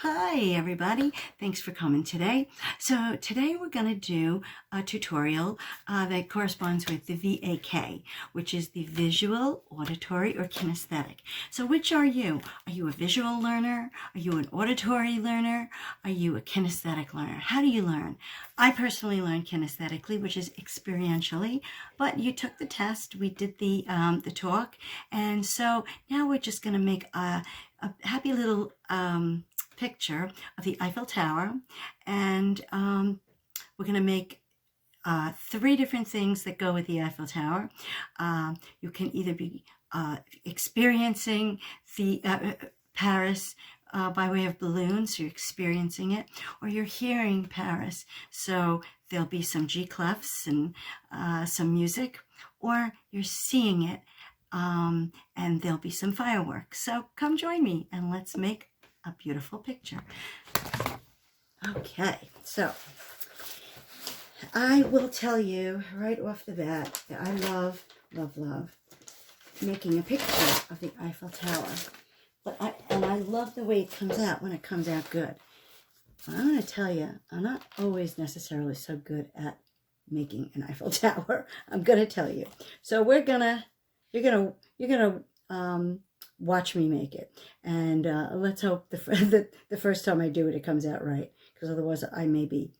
Hi everybody, thanks for coming today. So today we're going to do a tutorial that corresponds with the VAK, which is the visual, auditory, or kinesthetic. So which are you? Are you a visual learner? Are you an auditory learner? Are you a kinesthetic learner? How do you learn? I personally learn kinesthetically, which is experientially, but you took the test, we did the talk, and so now we're just going to make a happy little picture of the Eiffel Tower, and we're going to make three different things that go with the Eiffel Tower. You can either be experiencing the Paris by way of balloons, so you're experiencing it, or you're hearing Paris, so there'll be some G clefs and some music, or you're seeing it, and there'll be some fireworks. So come join me and let's make a beautiful picture. Okay, so I will tell you right off the bat that I love making a picture of the Eiffel Tower. I love the way it comes out when it comes out good. But I'm going to tell you, I'm not always necessarily so good at making an Eiffel Tower. I'm going to tell you. So you're gonna watch me make it, and let's hope the first time I do it, it comes out right, because otherwise I may be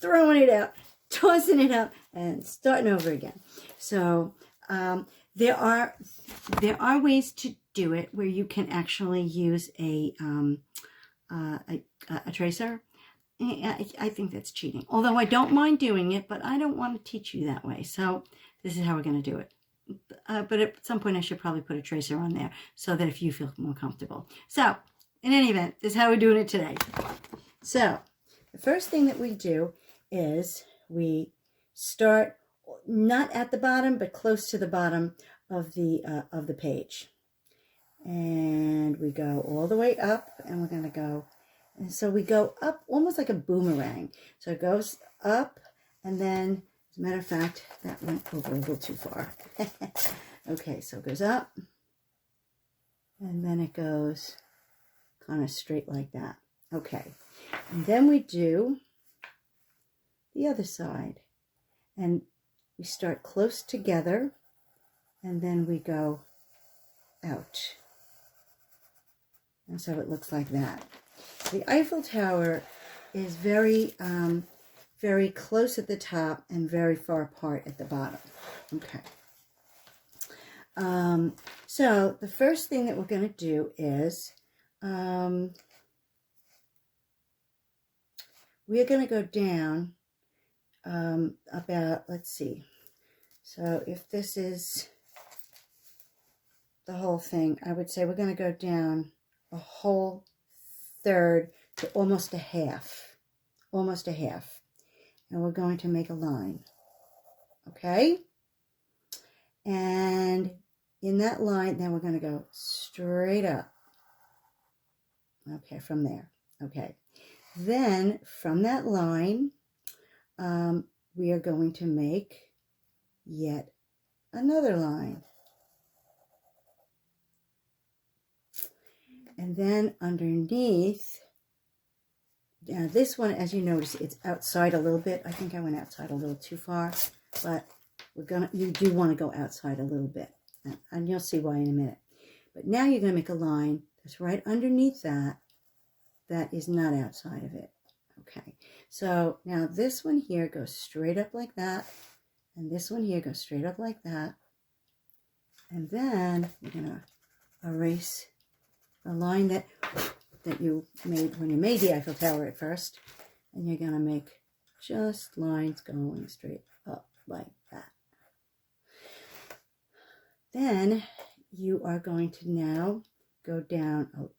throwing it out, tossing it out, and starting over again. So there are ways to do it where you can actually use a tracer. I think that's cheating, although I don't mind doing it, but I don't want to teach you that way. So this is how we're going to do it. But at some point I should probably put a tracer on there so that if you feel more comfortable. So in any event, this is how we're doing it today. So the first thing that we do is we start not at the bottom, but close to the bottom of the page. And we go all the way up, and we're going to go, and so we go up almost like a boomerang. So it goes up, and then, as a matter of fact, that went over a little too far. Okay, so it goes up, and then it goes kind of straight like that. Okay, and then we do the other side, and we start close together, and then we go out. And so it looks like that. The Eiffel Tower is very close at the top and very far apart at the bottom. Okay. So the first thing that we're going to do is we're going to go down about, let's see. So if this is the whole thing, I would say we're going to go down a whole third to almost a half. Almost a half. And we're going to make a line. Okay? And in that line, then we're going to go straight up. Okay, from there. Okay. Then from that line, we are going to make yet another line. And then underneath, now this one, as you notice, it's outside a little bit. I think I went outside a little too far, but you do want to go outside a little bit. And you'll see why in a minute. But now you're going to make a line that's right underneath that is not outside of it. Okay, so now this one here goes straight up like that, and this one here goes straight up like that. And then we're going to erase the line that you made when you made the Eiffel Tower at first, and you're going to make just lines going straight up like that. Then you are going to now go down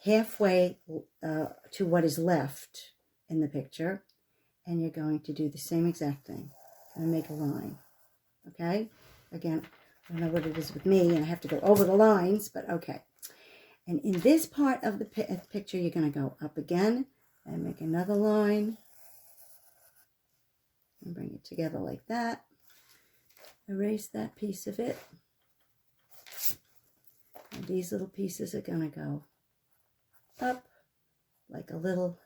halfway to what is left in the picture, and you're going to do the same exact thing and make a line. Okay? Again, I don't know what it is with me, and I have to go over the lines, but okay. And in this part of the picture, you're going to go up again and make another line and bring it together like that. Erase that piece of it. And these little pieces are going to go up like a little,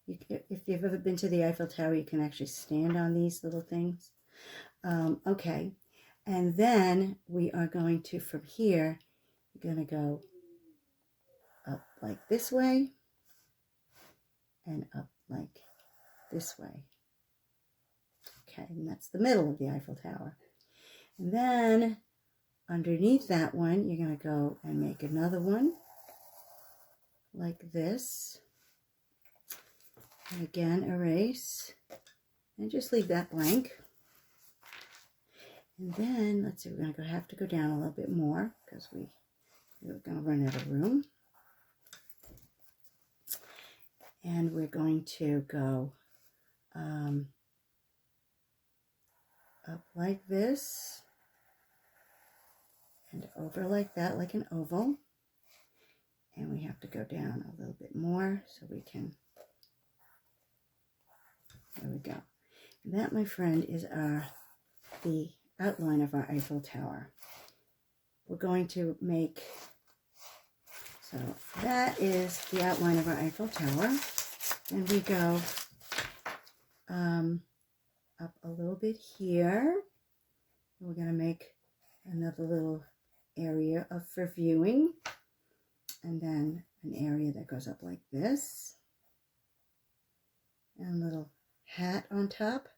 if you've ever been to the Eiffel Tower, you can actually stand on these little things. Okay, and then we are going to, from here, you're going to go up like this way and up like this way. Okay, and that's the middle of the Eiffel Tower. And then underneath that one, you're going to go and make another one like this. And again, erase and just leave that blank. And then, let's see, we're going to have to go down a little bit more because we're going to run out of room. And we're going to go up like this and over like that, like an oval. And we have to go down a little bit more so we can, there we go. And that, my friend, is the outline of our Eiffel Tower. We're going to make, so that is the outline of our Eiffel Tower. And we go up a little bit here. We're going to make another little area for viewing. And then an area that goes up like this. And a little hat on top.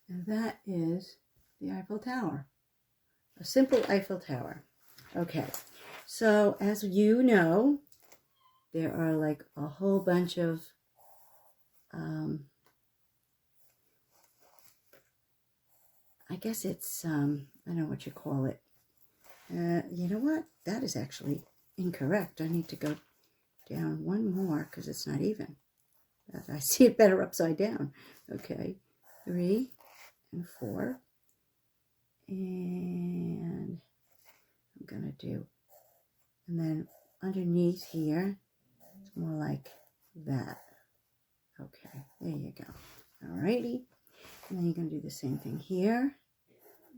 And that is the Eiffel Tower. A simple Eiffel Tower. Okay, so as you know, there are like a whole bunch of I guess it's I don't know what you call it. You know what? That is actually incorrect. I need to go down one more because it's not even. I see it better upside down. Okay, 3 and 4. And I'm going to do, and then underneath here, it's more like that. Okay, there you go. Alrighty. And then you're going to do the same thing here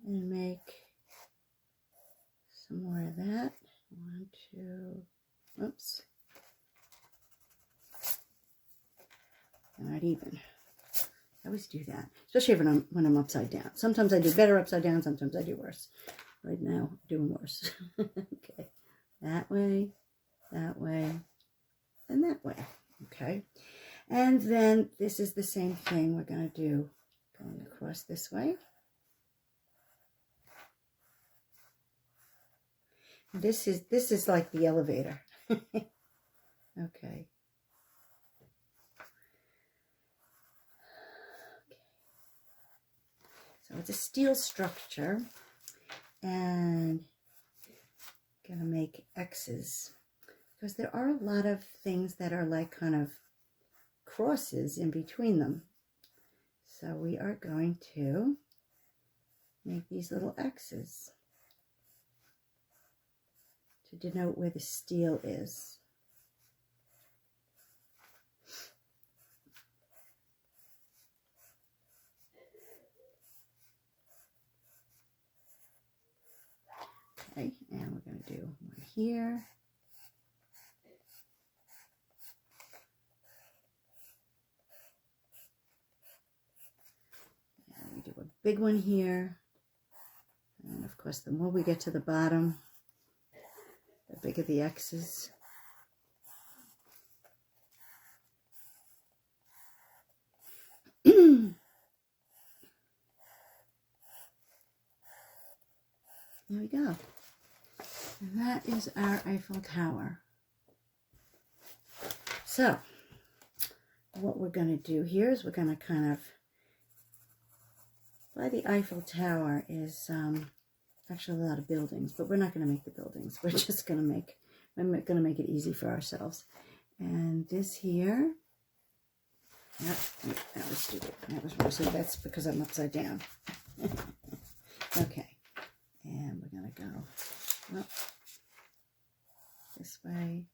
and make some more of that. 1, 2, oops. Not even. I always do that, especially when I'm upside down. Sometimes I do better upside down, sometimes I do worse. Right now, I'm doing worse. Okay, that way, and that way. Okay, and then this is the same thing we're going to do going across this way. This is like the elevator. Okay. So it's a steel structure, and I'm going to make X's because there are a lot of things that are like kind of crosses in between them. So we are going to make these little X's to denote where the steel is. Okay, and we're going to do one here. And we do a big one here. And of course, the more we get to the bottom, the bigger the X's. There we go. And that is our Eiffel Tower. So, what we're going to do here is we're going to kind of, by the Eiffel Tower is actually a lot of buildings, but we're not going to make the buildings. We're just going to make, I'm going to make it easy for ourselves. And this here, that was stupid. That was wrong. So that's because I'm upside down. Okay. And we're going to go up this way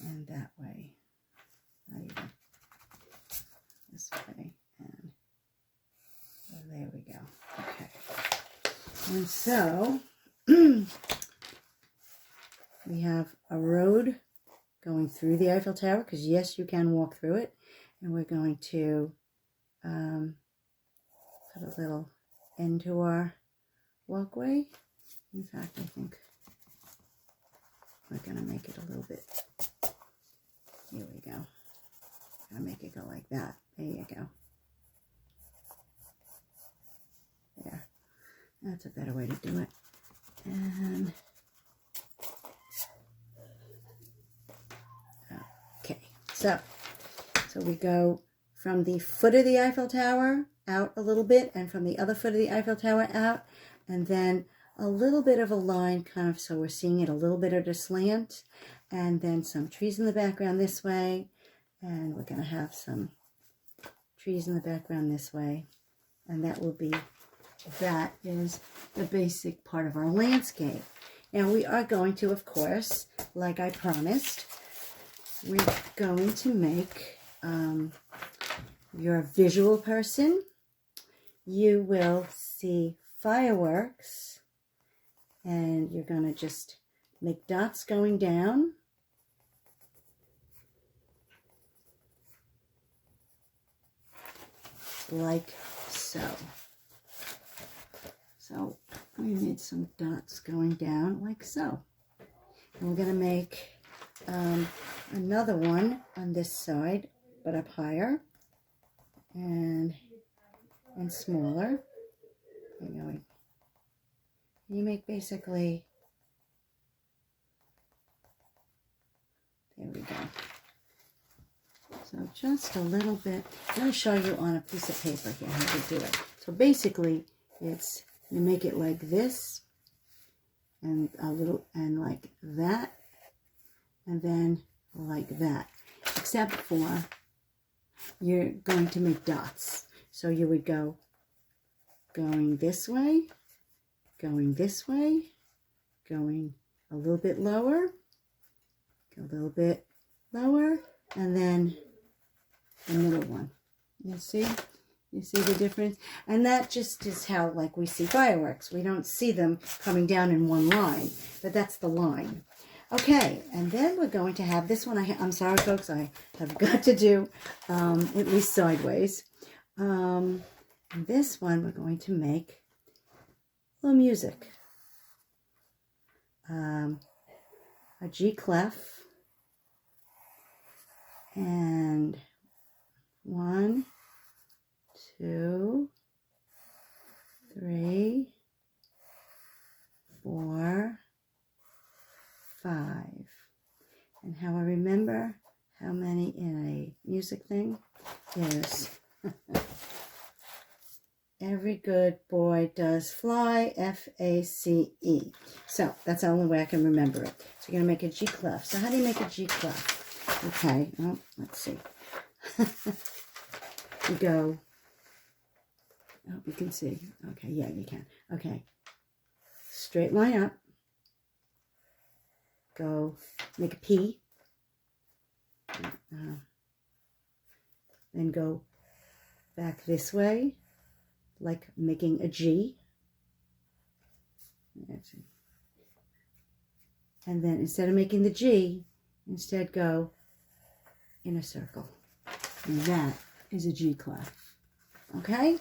and that way. Not even this way. And so there we go. Okay. And so we have a road going through the Eiffel Tower, because yes, you can walk through it. And we're going to put a little end to our walkway. In fact, I think we're going to make it a little bit. Here we go. I'm going to make it go like that. There you go. There. That's a better way to do it. And okay, so we go from the foot of the Eiffel Tower out a little bit, and from the other foot of the Eiffel Tower out, and then a little bit of a line, kind of, so we're seeing it a little bit at a slant, and then some trees in the background this way, and we're going to have some trees in the background this way, and that is the basic part of our landscape. Now we are going to, of course, like I promised, we're going to make, you're a visual person, you will see fireworks, and you're going to just make dots going down. Like so. So we made some dots going down like so. And we're going to make another one on this side, but up higher and smaller. You make basically, there we go. So just a little bit. I'm going to show you on a piece of paper here how to do it. So basically, it's, you make it like this, and a little, and like that, and then like that. Except for, you're going to make dots. So you would go going this way, going this way, going a little bit lower, a little bit lower, and then the middle one. You see the difference? And that just is how, like, we see fireworks. We don't see them coming down in one line, but that's the line. Okay, and then we're going to have this one. I'm sorry, folks, I have got to do at least sideways. This one we're going to make a little music. A G clef. And 1, 2, 3, 4, 5. And how I remember how many in a music thing is every good boy does fly, F-A-C-E. So that's the only way I can remember it. So you're going to make a G clef. So how do you make a G clef? Okay, well, let's see. You go, I hope you can see. Okay, yeah, you can. Okay, straight line up. Go make a P. Then go back this way, like making a G. And then instead of making the G, instead go in a circle. And that is a G clef. Okay?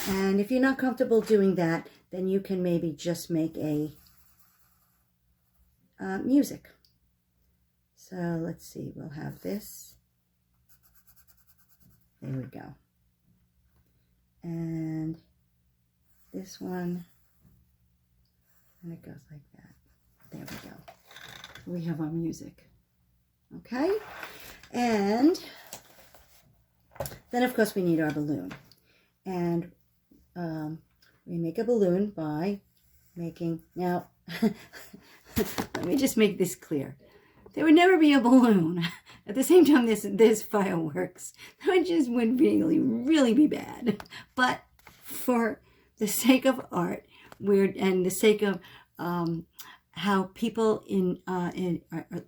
And if you're not comfortable doing that, then you can maybe just make a music. So let's see, we'll have this. There we go. And this one, and it goes like that. There we go. We have our music. Okay? And then, of course, we need our balloon. And we make a balloon by making, now, let me just make this clear. There would never be a balloon. At the same time, there's fireworks. That would really, really be bad. But for the sake of art, and the sake of how people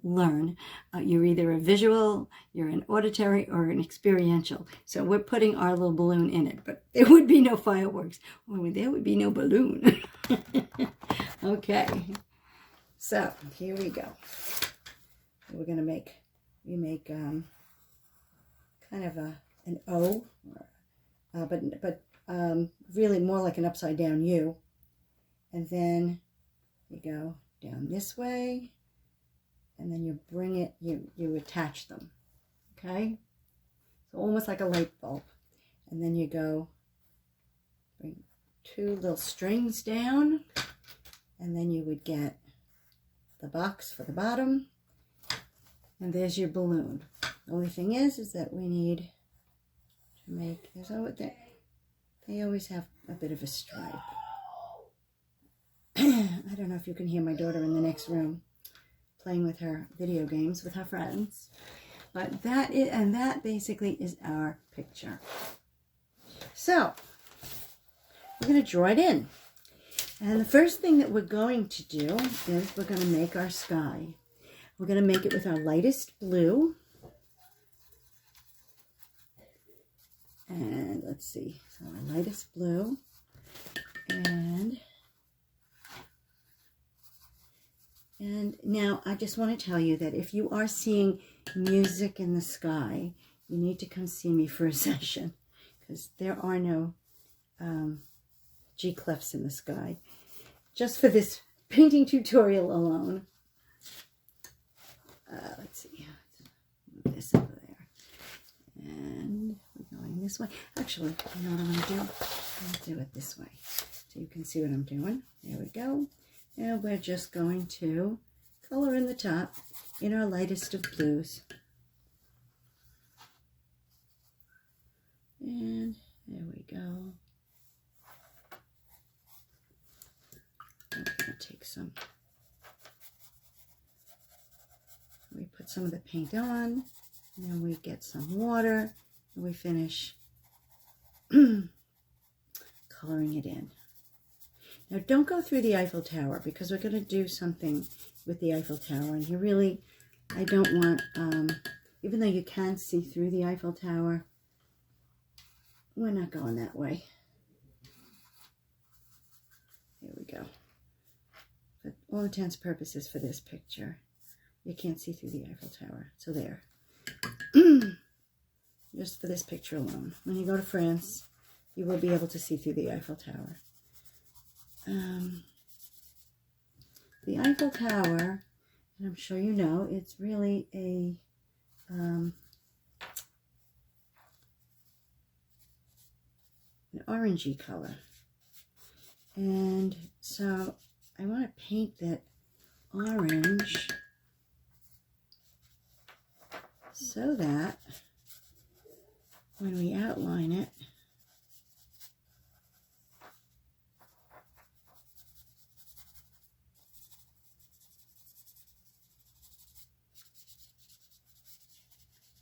learn, you're either a visual, you're an auditory, or an experiential. So we're putting our little balloon in it, but there would be no fireworks, or there would be no balloon. Okay. So here we go. We're going to make kind of an O, but really more like an upside down U. And then you go down this way, and then you bring it, you attach them, okay? So almost like a light bulb. And then you go, bring 2 little strings down, and then you would get the box for the bottom, and there's your balloon. The only thing is that we need to make, they always have a bit of a stripe. I don't know if you can hear my daughter in the next room playing with her video games with her friends, but that basically is our picture. So we're going to draw it in, and the first thing that we're going to do is we're going to make our sky. We're going to make it with our lightest blue, and let's see, so our lightest blue, and now I just want to tell you that if you are seeing music in the sky, you need to come see me for a session, because there are no G clefs in the sky, just for this painting tutorial alone. Let's see, move this over there, and we're going this way. Actually, you know what I'm going to do? I'm going to do it this way, so you can see what I'm doing. There we go. Now we're just going to color in the top in our lightest of blues. And there we go. I'm going to take some, we put some of the paint on, and then we get some water, and we finish coloring it in. Now, don't go through the Eiffel Tower, because we're going to do something with the Eiffel Tower. And you really, I don't want, even though you can see through the Eiffel Tower, we're not going that way. There we go. But all intents and purposes for this picture, you can't see through the Eiffel Tower. So there. Just for this picture alone. When you go to France, you will be able to see through the Eiffel Tower. The Eiffel Tower, and I'm sure you know, it's really a an orangey color, and so I want to paint that orange so that when we outline it,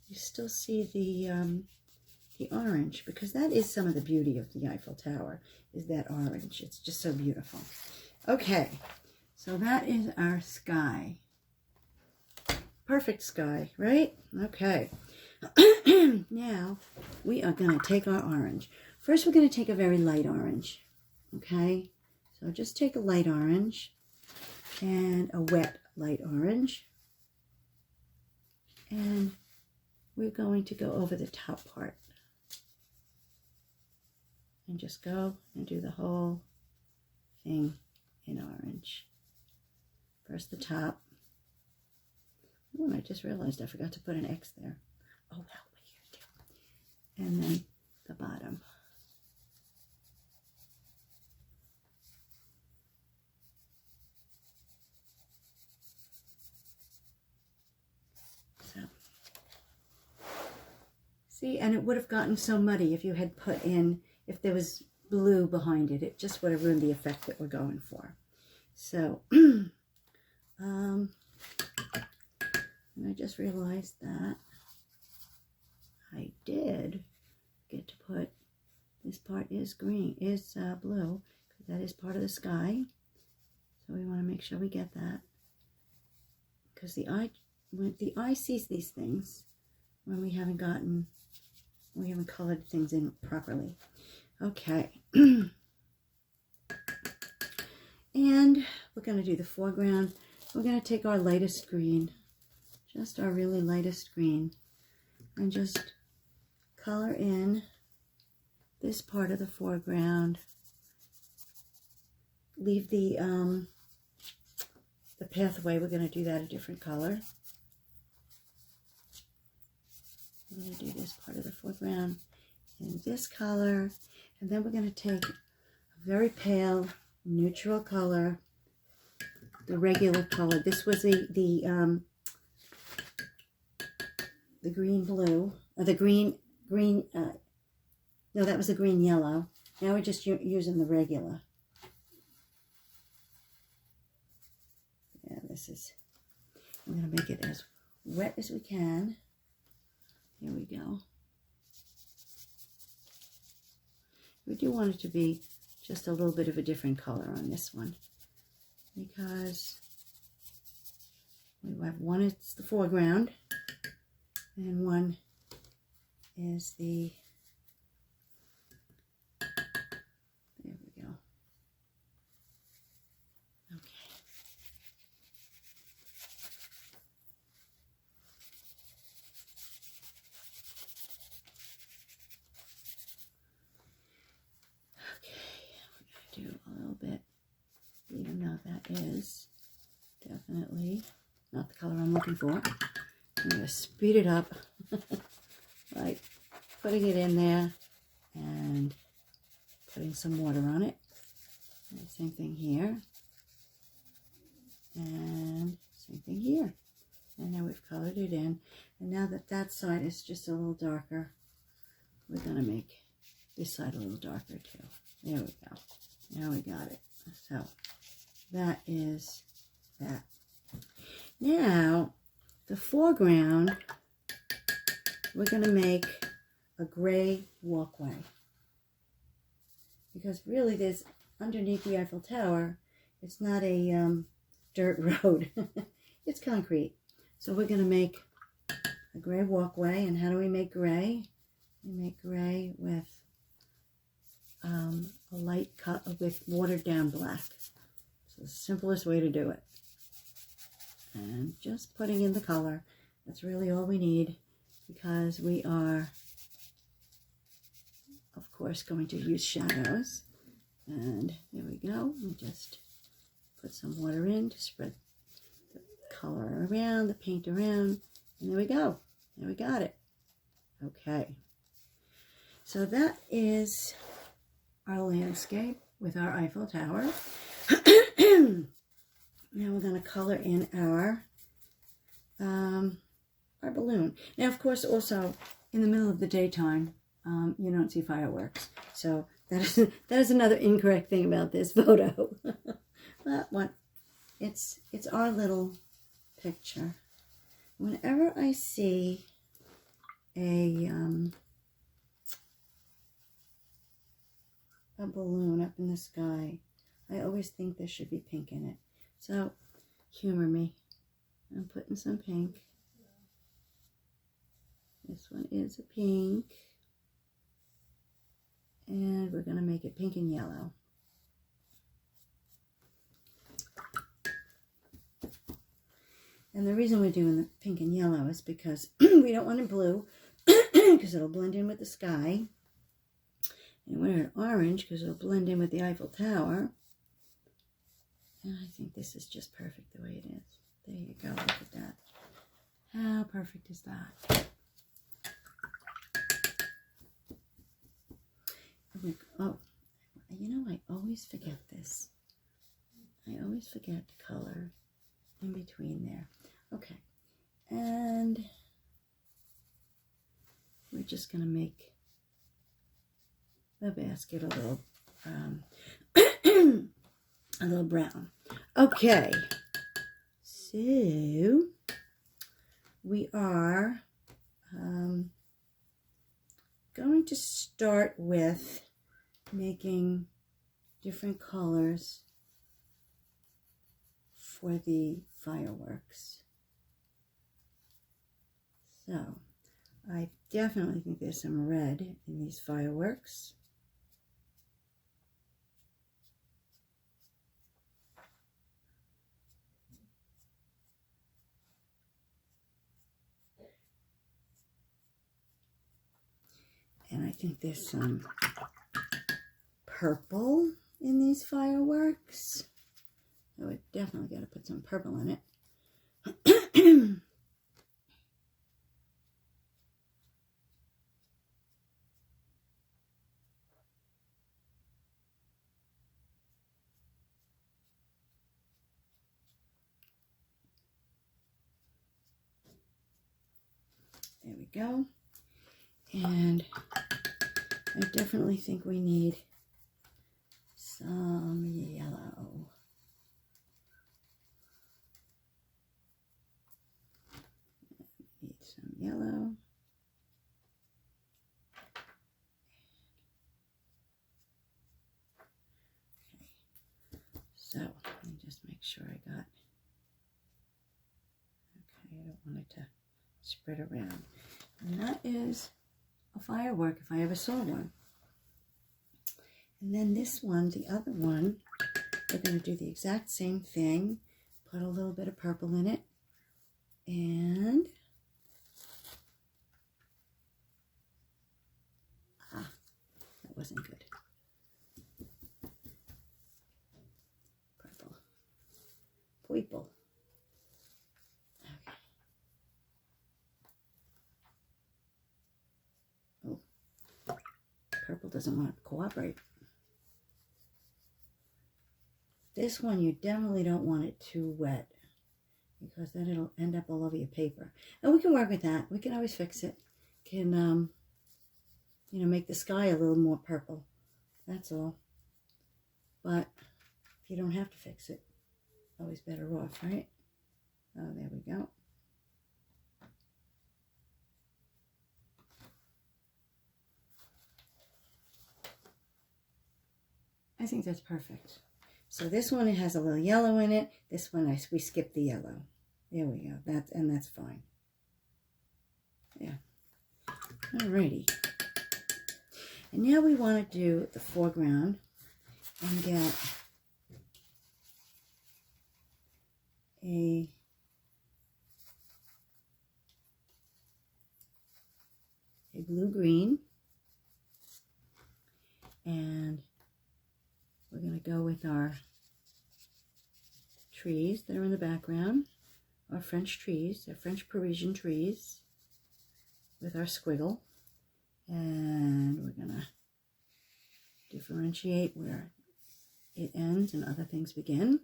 you still see the orange, because that is some of the beauty of the Eiffel Tower, is that orange. It's just so beautiful. Okay, so that is our sky. Perfect sky, right? Okay. Now we are going to take our orange. First, we're going to take a very light orange. Okay, so just take a light orange and a wet light orange, and we're going to go over the top part and just go and do the whole thing in orange. First the top. Oh, I just realized I forgot to put an X there. Oh, well, here too. And then the bottom. So, see, and it would have gotten so muddy if you had put in, if there was blue behind it. It just would have ruined the effect that we're going for. So, and I just realized that I did get to put, this part is green, is blue, because that is part of the sky. So we want to make sure we get that, because the eye sees these things when we haven't colored things in properly. Okay. And we're going to do the foreground. We're going to take our lightest green, just our really lightest green, and just color in this part of the foreground. Leave the pathway. We're going to do that a different color. I'm going to do this part of the foreground in this color, and then we're going to take a very pale neutral color, the regular color. This was the green blue, or the green no, that was the green yellow. Now we're just using the regular. Yeah, this is, I'm going to make it as wet as we can. Here we go. We do want it to be just a little bit of a different color on this one, because we have one, it's the foreground, and one is the, there we go. Okay. Do a little bit, even though that is definitely not the color I'm looking for. I'm going to speed it up, like putting it in there and putting some water on it. And same thing here, and same thing here. And now we've colored it in, and now that that side is just a little darker, we're going to make this side a little darker too. There we go. Now we got it. So that is that. Now the foreground, we're going to make a gray walkway, because really there's, underneath the Eiffel Tower, it's not a dirt road. It's concrete. So we're going to make a gray walkway. And how do we make gray? We make gray with a light cut with watered down black. It's the simplest way to do it. And just putting in the color. That's really all we need, because we are, of course, going to use shadows. And there we go. We just put some water in to spread the color around, the paint around, and there we go. There we got it. Okay. So that is our landscape with our Eiffel Tower. Now we're going to color in our balloon. Now, of course, also in the middle of the daytime, you don't see fireworks. So that is another incorrect thing about this photo. But what? It's our little picture. Whenever I see a balloon up in the sky, I always think there should be pink in it. So humor me. I'm putting some pink. This one is a pink. And we're going to make it pink and yellow. And the reason we're doing the pink and yellow is because we don't want it blue, because it'll blend in with the sky. And we're in orange because it'll blend in with the Eiffel Tower. And I think this is just perfect the way it is. There you go. Look at that. How perfect is that? Oh, you know, I always forget this. I always forget to color in between there. Okay. And we're just going to make the basket a little a little brown. Okay, so we are going to start with making different colors for the fireworks. So I definitely think there's some red in these fireworks. And I think there's some purple in these fireworks. I would definitely got to put some purple in it. There we go. And I definitely think we need some yellow. Need some yellow. Okay. So let me just make sure I got. Okay, I don't want it to spread around. And that is a firework if I ever saw one. And then this one, the other one, we're going to do the exact same thing. Put a little bit of purple in it. And that wasn't good. Purple. Purple. Okay. Oh, purple doesn't want to cooperate. This one, you definitely don't want it too wet because then it'll end up all over your paper. And we can work with that. We can always fix it. Can, you know, make the sky a little more purple. That's all. But you don't have to fix it. Always better off, right? Oh, there we go. I think that's perfect. So this one, it has a little yellow in it. This one, we skipped the yellow. There we go. That's fine. Yeah. Alrighty. And now we want to do the foreground and get a blue-green. And we're going to go with our trees that are in the background, our French trees, our French Parisian trees with our squiggle. And we're going to differentiate where it ends and other things begin.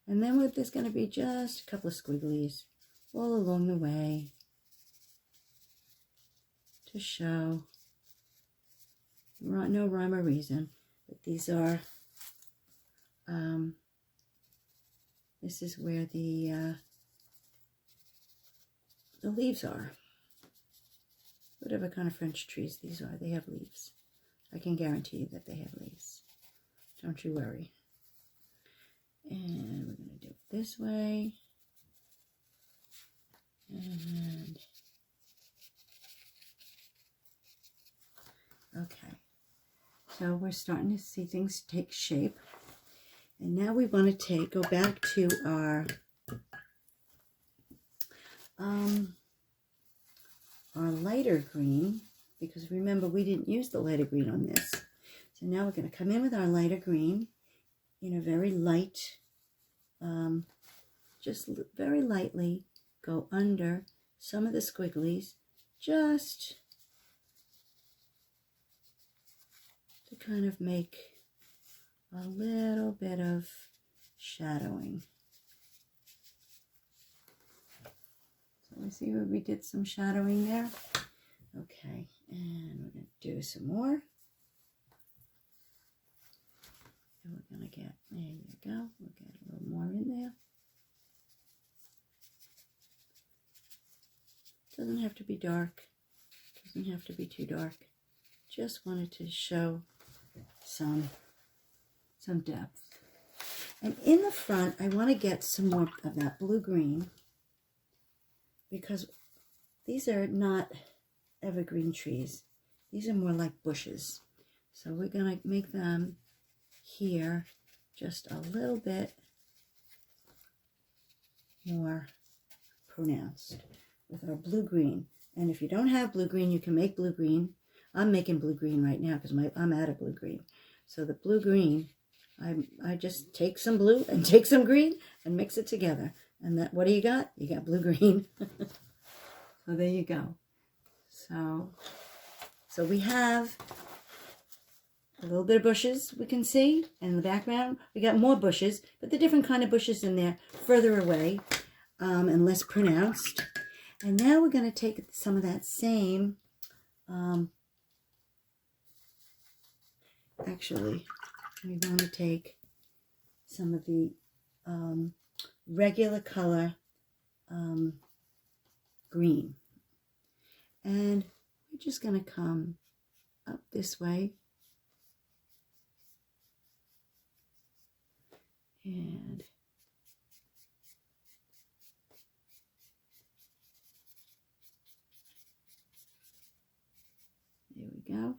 And then there's going to be just a couple of squigglies all along the way to show no rhyme or reason, but these are this is where the leaves are. Whatever kind of French trees these are, they have leaves. I can guarantee you that they have leaves. Don't you worry. And we're going to do it this way. And okay. So we're starting to see things take shape. And now we want to go back to our lighter green, because remember we didn't use the lighter green on this. So now we're going to come in with our lighter green in a very light, just very lightly go under some of the squigglies, just to kind of make a little bit of shadowing. So we see where we did some shadowing there. Okay, and we're going to do some more. And we're going to get, there you go, we'll get a little more in there. Doesn't have to be dark, doesn't have to be too dark. Just wanted to show some depth. And in the front, I want to get some more of that blue-green, because these are not evergreen trees. These are more like bushes. So we're going to make them here just a little bit more pronounced with our blue-green. And if you don't have blue-green, you can make blue-green. I'm making blue-green right now because I'm out of blue-green. So the blue-green, I just take some blue and take some green and mix it together. And that, what do you got? You got blue-green. So there you go. So we have a little bit of bushes we can see in the background. We got more bushes, but the different kind of bushes in there further away and less pronounced. And now we're going to take some of that same, actually, we want to take some of the regular color green. And we're just going to come up this way. And there we go.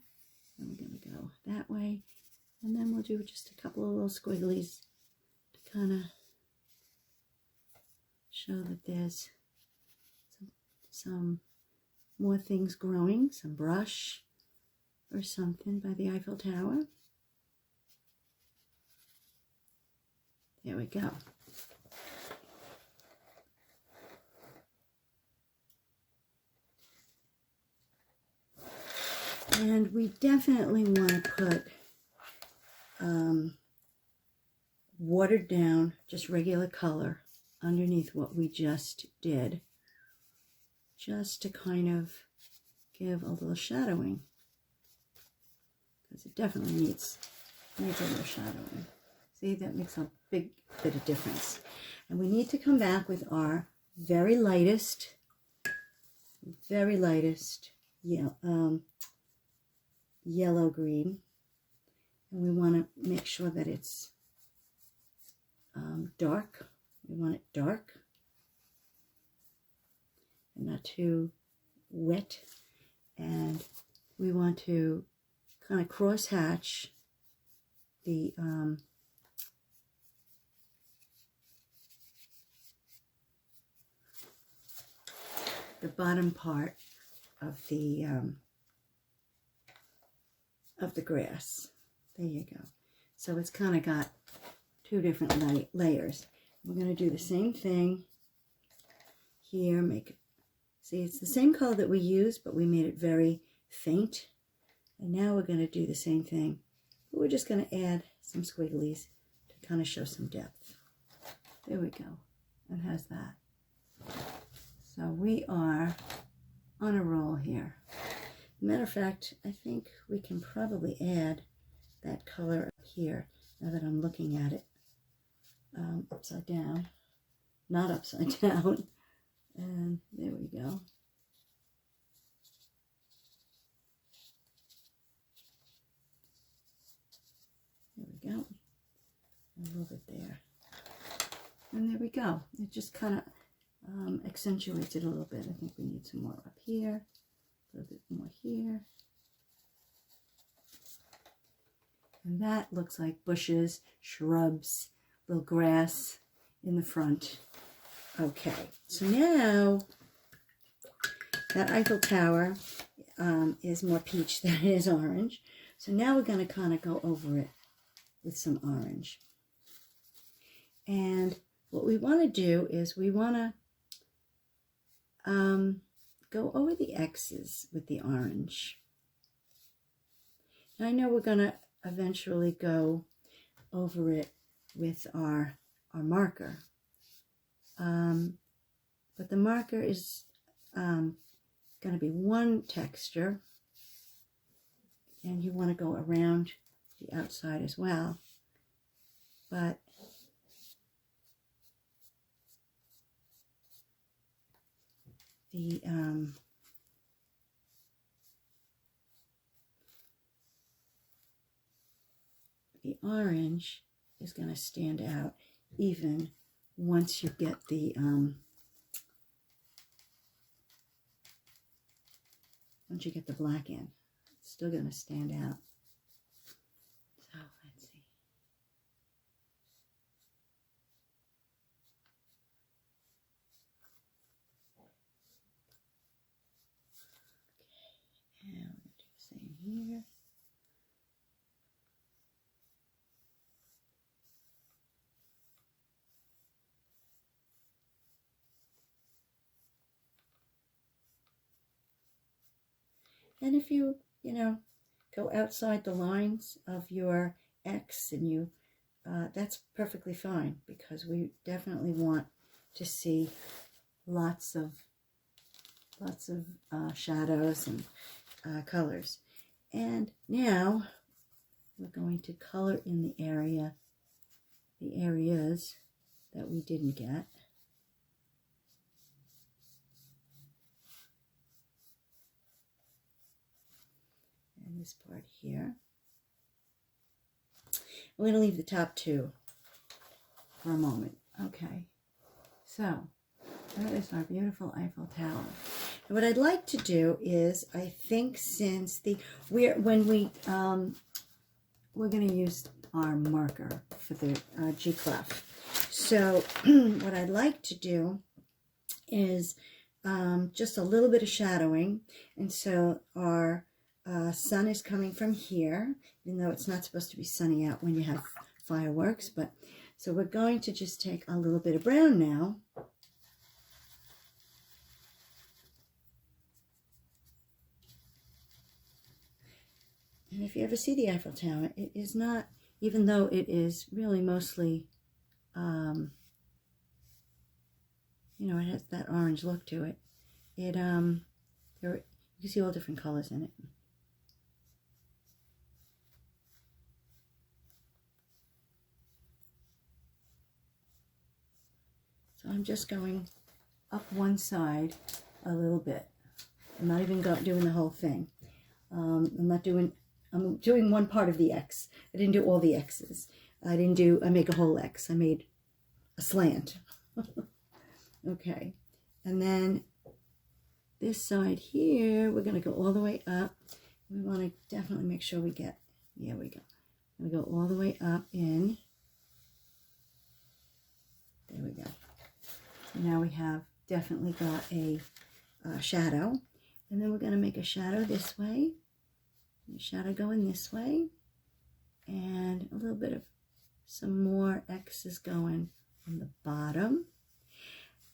And we're going to go that way. And then we'll do just a couple of little squigglies to kind of show that there's some more things growing, some brush or something by the Eiffel Tower. There we go. And we definitely want to put watered down, just regular color underneath what we just did, just to kind of give a little shadowing, because it definitely needs a little shadowing. See, that makes a big bit of difference. And we need to come back with our very lightest yellow-green. And we want to make sure that it's dark. We want it dark and not too wet. And we want to kind of cross-hatch the bottom part of the grass. There you go. So it's kind of got two different layers. We're going to do the same thing here. See, it's the same color that we used, but we made it very faint. And now we're going to do the same thing. But we're just going to add some squigglies to kind of show some depth. There we go. It has that. So we are on a roll here. Matter of fact, I think we can probably add that color up here now that I'm looking at it upside down, not upside down. And there we go. There we go. A little bit there. And there we go. It just kind of accentuates it a little bit. I think we need some more up here, a little bit more here. And that looks like bushes, shrubs, little grass in the front. Okay, so now that Eiffel Tower is more peach than it is orange. So now we're going to kind of go over it with some orange. And what we want to do is we want to go over the X's with the orange. And I know we're going to eventually go over it with our marker. But the marker is going to be one texture, and you want to go around the outside as well. But the orange is going to stand out even once you get the black in. It's still going to stand out. So let's see. Okay, and we'll do the same here. And if you go outside the lines of your X and you, that's perfectly fine, because we definitely want to see lots of shadows and colors. And now we're going to color in the areas that we didn't get. And this part here. I'm going to leave the top two for a moment. Okay, so that is our beautiful Eiffel Tower. And what I'd like to do is, I think since we're going to use our marker for the G-clef. So what I'd like to do is just a little bit of shadowing. And so our sun is coming from here, even though it's not supposed to be sunny out when you have fireworks. But so we're going to just take a little bit of brown now. And if you ever see the Eiffel Tower, it is not, even though it is really mostly, it has that orange look to it. You can see all different colors in it. So I'm just going up one side a little bit. I'm not even doing the whole thing. I'm doing one part of the X. I didn't do all the X's. I make a whole X. I made a slant. Okay. And then this side here, we're going to go all the way up. We want to definitely make sure we get, there we go. I'm going to go all the way up in. There we go. So now we have definitely got a shadow. And then we're going to make a shadow this way. The shadow going this way. And a little bit of some more X's going on the bottom.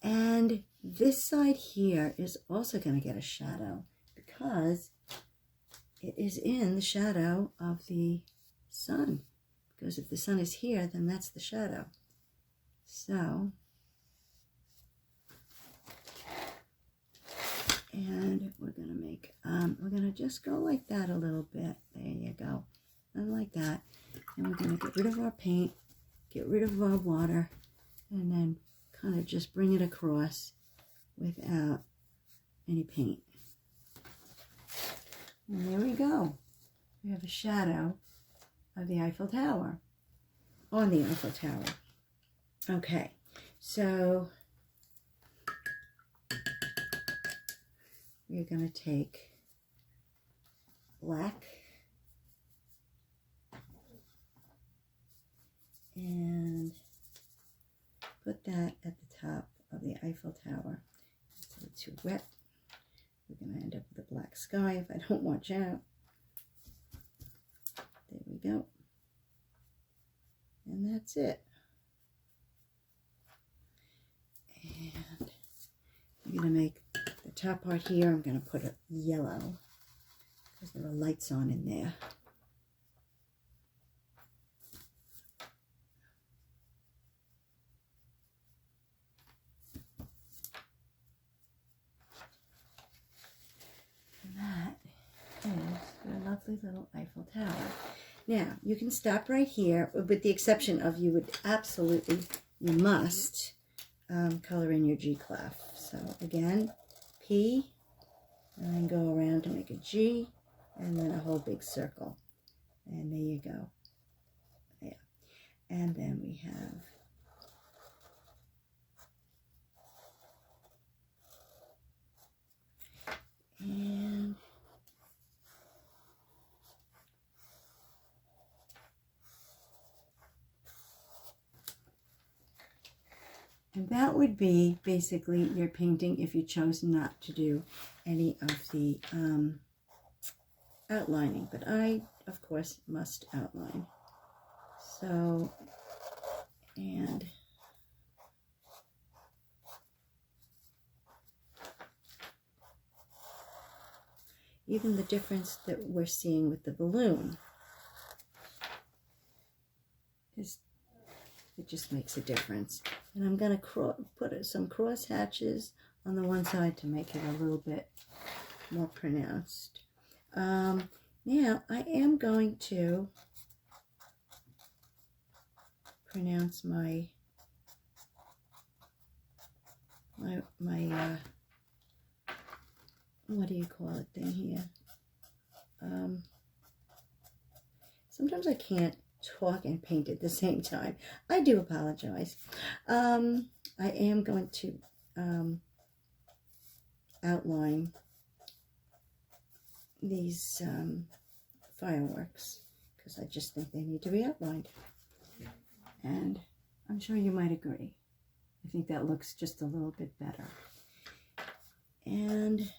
And this side here is also going to get a shadow because it is in the shadow of the sun. Because if the sun is here, then that's the shadow. So, and we're going to make, we're going to just go like that a little bit. There you go. And like that. And we're going to get rid of our paint, get rid of our water, and then kind of just bring it across without any paint. And there we go. We have a shadow of the Eiffel Tower on the Eiffel Tower. Okay, so we're going to take black and put that at the top of the Eiffel Tower. It's a little too wet. We're going to end up with a black sky if I don't watch out. There we go. And that's it. And I'm going to make the top part here, I'm going to put a yellow because there are lights on in there. Lovely little Eiffel Tower. Now, you can stop right here, with the exception of you must color in your G-clef. So again, P, and then go around to make a G, and then a whole big circle. And there you go. Yeah. And then we have and that would be basically your painting if you chose not to do any of the outlining, but I, of course, must outline. So, and even the difference that we're seeing with the balloon is, it just makes a difference. And I'm going to put some cross hatches on the one side to make it a little bit more pronounced. Now I am going to pronounce my what do you call it thing here? Sometimes I can't talk and paint at the same time. I do apologize. I am going to outline these fireworks because I just think they need to be outlined. And I'm sure you might agree. I think that looks just a little bit better. And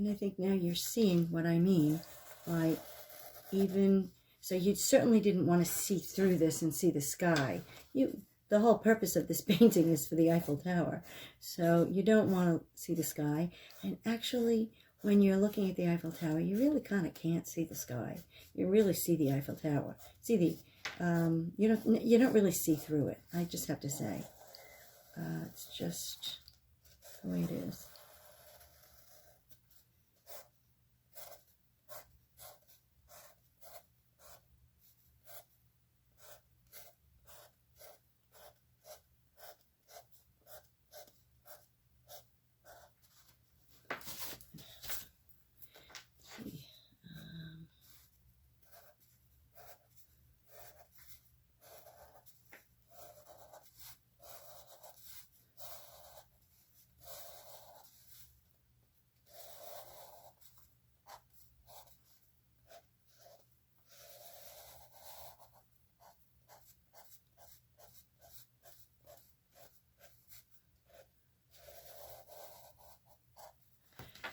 I think now you're seeing what I mean by even, so you certainly didn't want to see through this and see the sky. The whole purpose of this painting is for the Eiffel Tower. So you don't want to see the sky. And actually, when you're looking at the Eiffel Tower, you really kind of can't see the sky. You really see the Eiffel Tower. See the, you don't really see through it. I just have to say. It's just the way it is.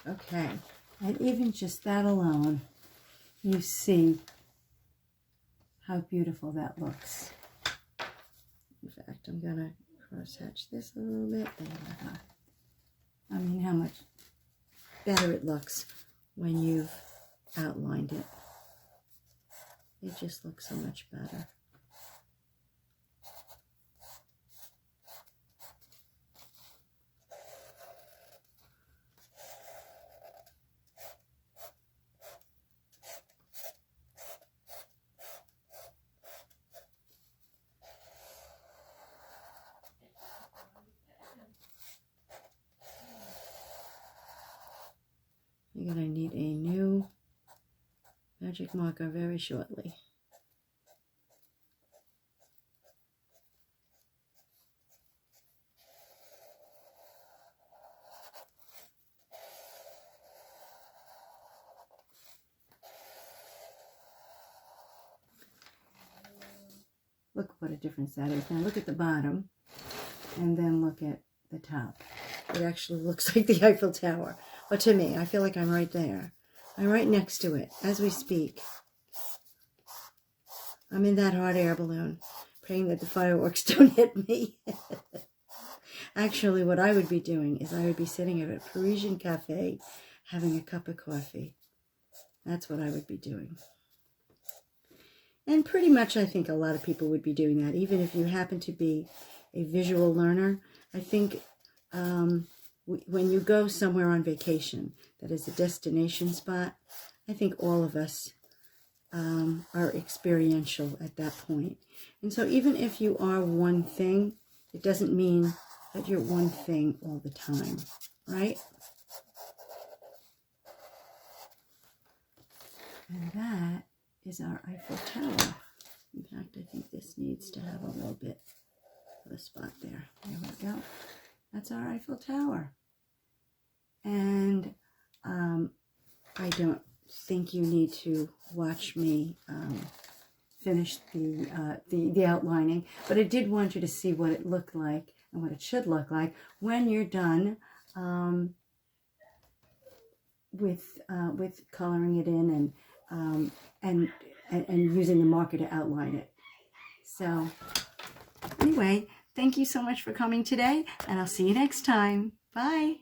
Okay, and even just that alone, you see how beautiful that looks. In fact, I'm going to cross-hatch this a little bit. I mean, how much better it looks when you've outlined it. It just looks so much better. You're going to need a new magic marker very shortly. Look what a difference that is. Now look at the bottom and then look at the top. It actually looks like the Eiffel Tower. But to me, I feel like I'm right there. I'm right next to it as we speak. I'm in that hot air balloon, praying that the fireworks don't hit me. Actually, what I would be doing is I would be sitting at a Parisian cafe having a cup of coffee. That's what I would be doing. And pretty much I think a lot of people would be doing that, even if you happen to be a visual learner. I think when you go somewhere on vacation that is a destination spot, I think all of us are experiential at that point. And so even if you are one thing, it doesn't mean that you're one thing all the time, right? And that is our Eiffel Tower. In fact, I think this needs to have a little bit of a spot there. There we go. That's our Eiffel Tower. And I don't think you need to watch me finish the outlining, but I did want you to see what it looked like and what it should look like when you're done with coloring it in and using the marker to outline it. So anyway, thank you so much for coming today, and I'll see you next time. Bye.